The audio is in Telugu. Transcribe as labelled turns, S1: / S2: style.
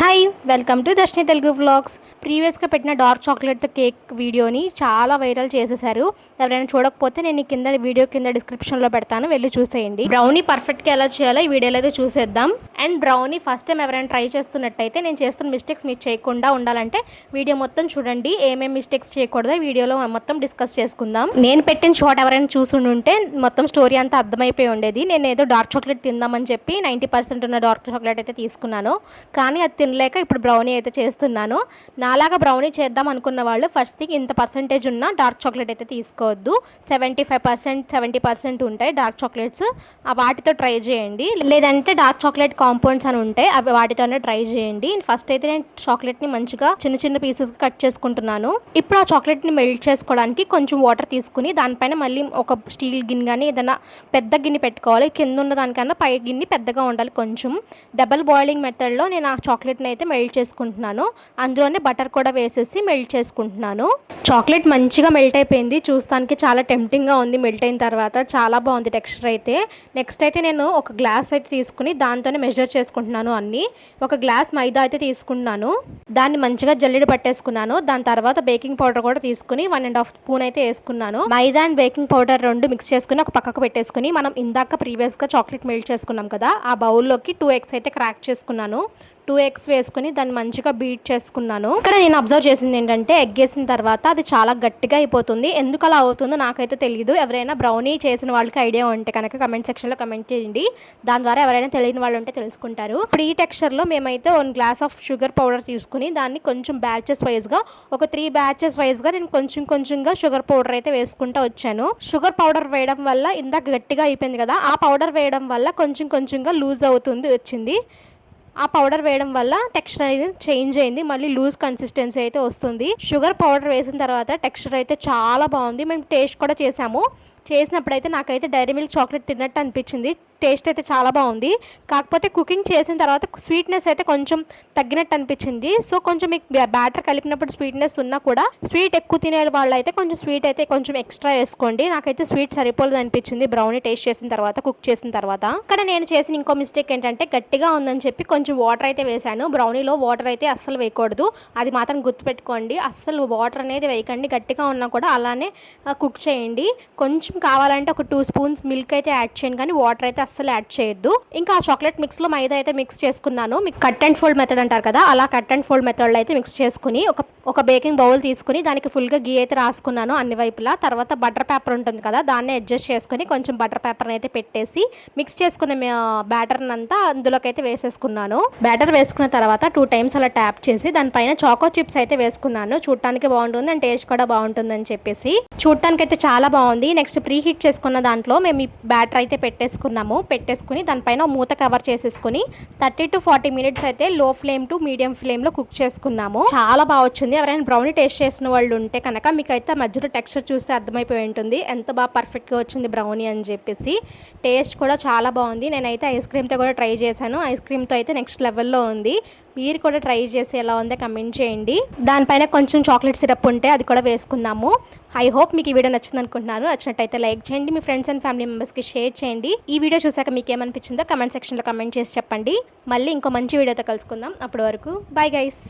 S1: Hi welcome to Darshini Telugu vlogs. ప్రీవియస్గా పెట్టిన డార్క్ చాక్లెట్ కేక్ వీడియోని చాలా వైరల్ చేసేసారు. ఎవరైనా చూడకపోతే నేను కింద వీడియో కింద డిస్క్రిప్షన్లో పెడతాను, వెళ్ళి చూసేయండి. బ్రౌనీ పర్ఫెక్ట్గా ఎలా చేయాలో ఈ వీడియోలో అయితే చూసేద్దాం. అండ్ బ్రౌనీ ఫస్ట్ టైం ఎవరైనా ట్రై చేస్తున్నట్టయితే నేను చేస్తున్న మిస్టేక్స్ మీరు చేయకుండా ఉండాలంటే వీడియో మొత్తం చూడండి. ఏమేమి మిస్టేక్స్ చేయకూడదో వీడియోలో మొత్తం డిస్కస్ చేసుకుందాం. నేను పెట్టిన షార్ట్ ఎవరైనా చూసుంటే మొత్తం స్టోరీ అంతా అర్థమైపోయి ఉండేది. నేను ఏదో డార్క్ చాక్లెట్ తిందామని చెప్పి 90% ఉన్న డార్క్ చాక్లెట్ అయితే తీసుకున్నాను, కానీ అది తినలేక ఇప్పుడు బ్రౌనీ అయితే చేస్తున్నాను. నాలాగా బ్రౌనీ చేద్దాం అనుకున్న వాళ్ళు ఫస్ట్ థింగ్ ఇంత పర్సంటేజ్ ఉన్న డార్క్ చాక్లెట్ అయితే తీసుకోవద్దు. 75% 70% ఉంటాయి డార్క్ చాక్లెట్స్, వాటితో ట్రై చేయండి. లేదంటే డార్క్ చాక్లెట్ కాంపౌండ్స్ అని ఉంటాయి, అవి వాటితోనే ట్రై చేయండి. ఫస్ట్ అయితే నేను చాక్లెట్ని మంచిగా చిన్న చిన్న పీసెస్ కట్ చేసుకుంటున్నాను. ఇప్పుడు ఆ చాక్లెట్ని మెల్ట్ చేసుకోవడానికి కొంచెం వాటర్ తీసుకుని దానిపైన మళ్ళీ ఒక స్టీల్ గిన్నె కానీ ఏదైనా పెద్ద గిన్నె పెట్టుకోవాలి. కింద ఉన్న దానికన్నా పై గిన్నె పెద్దగా ఉండాలి. కొంచెం డబల్ బాయిలింగ్ మెథడ్లో నేను ఆ చాక్లెట్ని అయితే మెల్ట్ చేసుకుంటున్నాను. అందులోనే బటర్ కూడా వేసేసి మెల్ట్ చేసుకుంటున్నాను. చాక్లెట్ మంచిగా మెల్ట్ అయిపోయింది. చూస్తానికి చాలా టెంప్టింగ్గా ఉంది. మెల్ట్ అయిన తర్వాత చాలా బాగుంది టెక్స్చర్ అయితే. నెక్స్ట్ అయితే నేను ఒక గ్లాస్ అయితే తీసుకుని దాంతోనే మెజర్ చేసుకుంటున్నాను అన్నీ. ఒక గ్లాస్ మైదా అయితే తీసుకున్నాను, దాన్ని మంచిగా జల్లెడ పట్టేసుకున్నాను. దాని తర్వాత బేకింగ్ పౌడర్ కూడా తీసుకుని 1.5 స్పూన్ అయితే వేసుకున్నాను. మైదా అండ్ బేకింగ్ పౌడర్ రెండు మిక్స్ చేసుకుని ఒక పక్కకు పెట్టేసుకుని మనం ఇందాక ప్రీవియస్గా చాక్లెట్ మెల్ట్ చేసుకున్నాం కదా, ఆ బౌల్లోకి 2 eggs అయితే క్రాక్ చేసుకున్నాను. 2 eggs వేసుకుని దాన్ని మంచిగా బీట్ చేసుకున్నాను. ఇక్కడ నేను అబ్జర్వ్ చేసింది ఏంటంటే ఎగ్ వేసిన తర్వాత అది చాలా గట్టిగా అయిపోతుంది. ఎందుకు అలా అవుతుందో నాకైతే తెలియదు. ఎవరైనా బ్రౌనీ చేసిన వాళ్ళకి ఐడియా ఉంటే కనుక కమెంట్ సెక్షన్లో కమెంట్ చేయండి. దాని ద్వారా ఎవరైనా తెలియని వాళ్ళు ఉంటే తెలుసుకుంటారు. ఇప్పుడు ఈ టెక్స్చర్లో మేమైతే 1 glass ఆఫ్ షుగర్ పౌడర్ తీసుకుని దాన్ని కొంచెం బ్యాచెస్ వైజ్గా ఒక 3 batches వైజ్గా నేను కొంచెంగా షుగర్ పౌడర్ అయితే వేసుకుంటూ వచ్చాను. షుగర్ పౌడర్ వేయడం వల్ల ఇందాక గట్టిగా అయిపోయింది కదా, ఆ పౌడర్ వేయడం వల్ల కొంచెంగా లూజ్ వచ్చింది. ఆ పౌడర్ వేయడం వల్ల టెక్స్చర్ అనేది చేంజ్ అయింది, మళ్ళీ లూజ్ కన్సిస్టెన్సీ అయితే వస్తుంది. షుగర్ పౌడర్ వేసిన తర్వాత టెక్స్చర్ అయితే చాలా బాగుంది. మేము టేస్ట్ కూడా చేసినప్పుడైతే నాకైతే డైరీ మిల్క్ చాక్లెట్ తిన్నట్టు అనిపించింది. టేస్ట్ అయితే చాలా బాగుంది. కాకపోతే కుకింగ్ చేసిన తర్వాత స్వీట్నెస్ అయితే కొంచెం తగ్గినట్టు అనిపించింది. సో కొంచెం మీకు బ్యాటర్ కలిపినప్పుడు స్వీట్నెస్ ఉన్నా కూడా స్వీట్ ఎక్కువ తినే వాళ్ళు అయితే కొంచెం స్వీట్ అయితే కొంచెం ఎక్స్ట్రా వేసుకోండి. నాకైతే స్వీట్ సరిపోలేదు అనిపించింది బ్రౌనీ టేస్ట్ చేసిన తర్వాత, కుక్ చేసిన తర్వాత. ఇక్కడ నేను చేసిన ఇంకో మిస్టేక్ ఏంటంటే గట్టిగా ఉందని చెప్పి కొంచెం వాటర్ అయితే వేసాను. బ్రౌనీలో వాటర్ అయితే అస్సలు వేయకూడదు, అది మాత్రం గుర్తుపెట్టుకోండి. అస్సలు వాటర్ అనేది వేయకండి. గట్టిగా ఉన్నా కూడా అలానే కుక్ చేయండి. కొంచెం కావాలంటే ఒక 2 spoons మిల్క్ అయితే యాడ్ చేయండి, కానీ వాటర్ అయితే అస్సలు యాడ్ చేయొద్దు. ఇంకా ఆ చాక్లెట్ మిక్స్లో మైదా అయితే మిక్స్ చేసుకున్నాను. మీకు కట్ అండ్ ఫోల్డ్ మెథడ్ అంటారు కదా, అలా కట్ అండ్ ఫోల్డ్ మెథడ్లో అయితే మిక్స్ చేసుకుని ఒక బేకింగ్ బౌల్ తీసుకుని దానికి ఫుల్గా గీ అయితే రాసుకున్నాను అన్ని వైపులా. తర్వాత బటర్ పేపర్ ఉంటుంది కదా, దాన్ని అడ్జస్ట్ చేసుకుని కొంచెం బటర్ పేపర్ని అయితే పెట్టేసి మిక్స్ చేసుకున్న బ్యాటర్ని అంతా అందులోకి అయితే వేసేసుకున్నాను. బ్యాటర్ వేసుకున్న తర్వాత 2 times అలా ట్యాప్ చేసి దానిపైన చాకో చిప్స్ అయితే వేసుకున్నాను. చూడటానికి బాగుంటుంది అండ్ టేస్ట్ కూడా బాగుంటుందని చెప్పేసి. చూడటానికి అయితే చాలా బాగుంది. నెక్స్ట్ ప్రీ హీట్ చేసుకున్న దాంట్లో మేము ఈ బ్యాటర్ అయితే పెట్టేసుకుని దానిపైన మూత కవర్ చేసేసుకుని 30 to 40 minutes అయితే లో ఫ్లేమ్ టు మీడియం ఫ్లేమ్లో కుక్ చేసుకున్నాము. చాలా బాగా వచ్చింది. ఎవరైనా బ్రౌనీ టేస్ట్ చేసిన వాళ్ళు ఉంటే కనుక మీకు అయితే మధ్యలో టెక్స్చర్ చూస్తే అర్థమైపోయి ఉంటుంది ఎంత బాగా పర్ఫెక్ట్గా వచ్చింది బ్రౌనీ అని చెప్పేసి. టేస్ట్ కూడా చాలా బాగుంది. నేనైతే ఐస్ క్రీమ్తో కూడా ట్రై చేశాను. ఐస్ క్రీమ్తో అయితే నెక్స్ట్ లెవెల్లో ఉంది. మీరు కూడా ట్రై చేసి ఎలా ఉందో కమెంట్ చేయండి. దానిపైన కొంచెం చాక్లెట్ సిరప్ ఉంటే అది కూడా వేసుకున్నాము. ఐ హోప్ మీకు ఈ వీడియో నచ్చింది అనుకుంటున్నాను. నచ్చినట్టయితే లైక్ చేయండి, మీ ఫ్రెండ్స్ అండ్ ఫ్యామిలీ మెంబర్స్కి షేర్ చేయండి. ఈ వీడియో చూసాక మీకు ఏమనిపించిందో కమెంట్ సెక్షన్లో కమెంట్ చేసి చెప్పండి. మళ్ళీ ఇంకో మంచి వీడియోతో కలుసుకుందాం. అప్పటి వరకు బై గైస్.